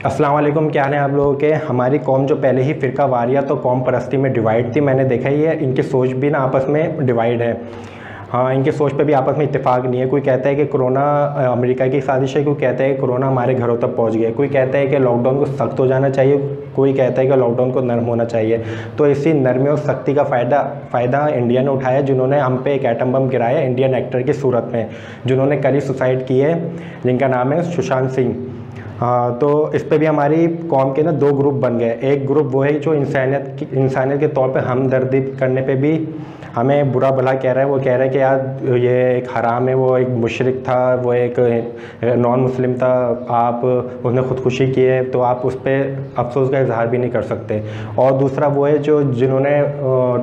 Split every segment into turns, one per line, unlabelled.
अस्सलाम वालेकुम, क्या हाल है आप लोगों के। हमारी कौम जो पहले ही फ़िरका वारियत तो कौम परस्ती में डिवाइड थी, मैंने देखा ही है। इनकी सोच भी ना आपस में डिवाइड है। हाँ, इनकी सोच पे भी आपस में इत्तेफाक नहीं है। कोई कहता है कि कोरोना अमेरिका की साजिश है, कोई कहता है कि कोरोना हमारे घरों तक पहुंच गया, कोई कहता है कि लॉकडाउन को सख्त हो जाना चाहिए, कोई कहता है कि लॉकडाउन को नरम होना चाहिए। तो इसी नरमी और सख्ती का फ़ायदा इंडिया ने उठाया, जिन्होंने हम पे एक एटम बम गिराया इंडियन एक्टर की सूरत में, जिन्होंने कल ही सुसाइड की है, जिनका नाम है सुशांत सिंह। हाँ, तो इस पे भी हमारी कौम के ना दो ग्रुप बन गए। एक ग्रुप वो है जो इंसानियत के तौर पे हमदर्दी करने पे भी हमें बुरा भला कह रहा है। वो कह रहा है कि यार ये एक हराम है, वो एक मुशरिक था, वो एक नॉन मुस्लिम था, आप उसने ख़ुदकुशी की है तो आप उस पर अफसोस का इजहार भी नहीं कर सकते। और दूसरा वो है जो जिन्होंने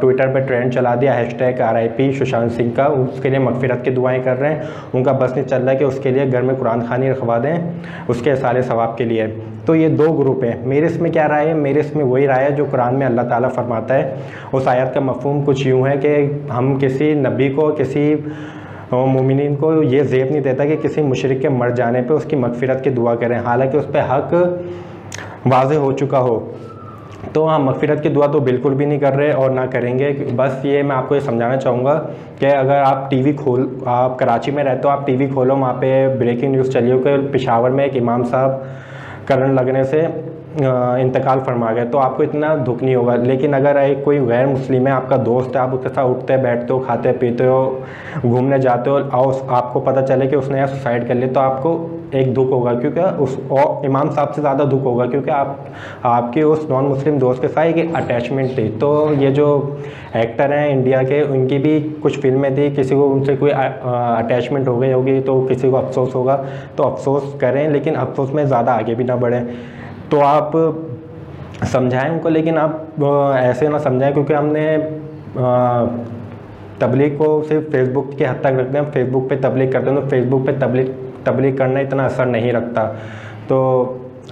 ट्विटर पर ट्रेंड चला दिया #RIP सुशांत सिंह का, उसके लिए मगफिरत की दुआएँ कर रहे हैं। उनका बस नहीं चल रहा है कि उसके लिए घर में कुरान खानी रखवा दें उसके सारे सवाब के लिए। तो ये दो ग्रुप हैं। मेरे इसमें क्या राय है? मेरे इसमें वही राय है जो कुरान में अल्लाह ताला फरमाता है। उस आयत का मफ़हूम कुछ यूँ है कि हम किसी नबी को, किसी मोमिनीन को ये ज़ेब नहीं देता कि किसी मुशरिक के मर जाने पे उसकी मगफिरत की दुआ करें, हालांकि उस पर हक़ वाज़े हो चुका हो। तो हाँ, मगफिरत की दुआ तो बिल्कुल भी नहीं कर रहे और ना करेंगे। बस ये मैं आपको ये समझाना चाहूँगा कि अगर आप आप कराची में रहते हो, आप टीवी खोलो, वहाँ पे ब्रेकिंग न्यूज़ चली हो कि पेशावर में एक इमाम साहब करंट लगने से इंतकाल फरमा गए, तो आपको इतना दुख नहीं होगा। लेकिन अगर एक कोई गैर मुस्लिम है, आपका दोस्त है, आप उसके साथ उठते बैठते हो, खाते पीते हो, घूमने जाते हो, और आपको पता चले कि उसने यार सुसाइड कर लिया, तो आपको एक दुख होगा, क्योंकि उस और इमाम साहब से ज़्यादा दुख होगा, क्योंकि आपके उस नॉन मुस्लिम दोस्त के साथ एक अटैचमेंट थी। तो ये जो एक्टर हैं इंडिया के, उनकी भी कुछ फिल्में थी, किसी को उनसे कोई अटैचमेंट हो गई होगी तो किसी को अफसोस होगा, तो अफसोस करें, लेकिन अफसोस में ज़्यादा आगे भी ना बढ़ें। तो आप समझाएं उनको, लेकिन आप ऐसे ना समझाएं, क्योंकि हमने तबलीग को सिर्फ फेसबुक के हद तक रखते हैं। हम फेसबुक पे तबलीग करते हैं, तो फेसबुक पे तबलीग करना इतना असर नहीं रखता। तो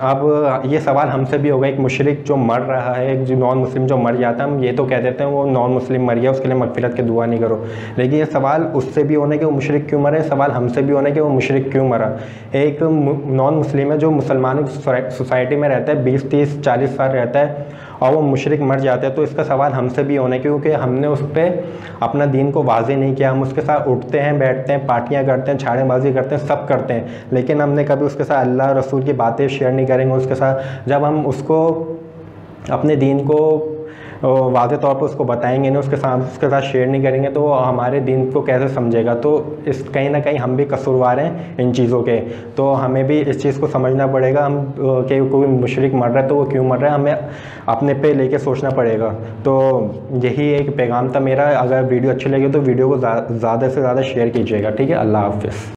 अब ये सवाल हमसे भी होगा, एक मुशरिक जो मर रहा है, एक जो नॉन मुस्लिम जो मर जाता है, हम ये तो कह देते हैं वो नॉन मुस्लिम मर गया, उसके लिए मगफिरत की दुआ नहीं करो। लेकिन ये सवाल उससे भी होने कि वो मुशरिक क्यों मरा है, सवाल हमसे भी होने कि वो मुशरिक क्यों मरा। एक नॉन मुस्लिम है जो मुसलमानों की सोसाइटी में रहता है, 20, 30, 40 साल रहता है, और वो मुशरिक मर जाता है, तो इसका सवाल हमसे भी होने, क्योंकि हमने उस पर अपना दीन को वाज़े नहीं किया। हम उसके साथ उठते हैं, बैठते हैं, पार्टियां करते हैं, छाड़ेबाजी करते हैं, सब करते हैं, लेकिन हमने कभी उसके साथ अल्लाह रसूल की बातें शेयर नहीं करेंगे उसके साथ। जब हम उसको अपने दीन को वाज़े तौर पर उसको बताएंगे नहीं, उसके साथ शेयर नहीं करेंगे, तो वो हमारे दीन को कैसे समझेगा। तो इस कहीं ना कहीं हम भी कसूरवार हैं इन चीज़ों के। तो हमें भी इस चीज़ को समझना पड़ेगा। हम कि कोई मुशरिक मर रहा है तो वो क्यों मर रहा है, हमें अपने पे लेके सोचना पड़ेगा। तो यही एक पैगाम था मेरा। अगर वीडियो अच्छी लगी तो वीडियो को ज़्यादा से ज़्यादा शेयर कीजिएगा। ठीक है, अल्लाह हाफ़िज़।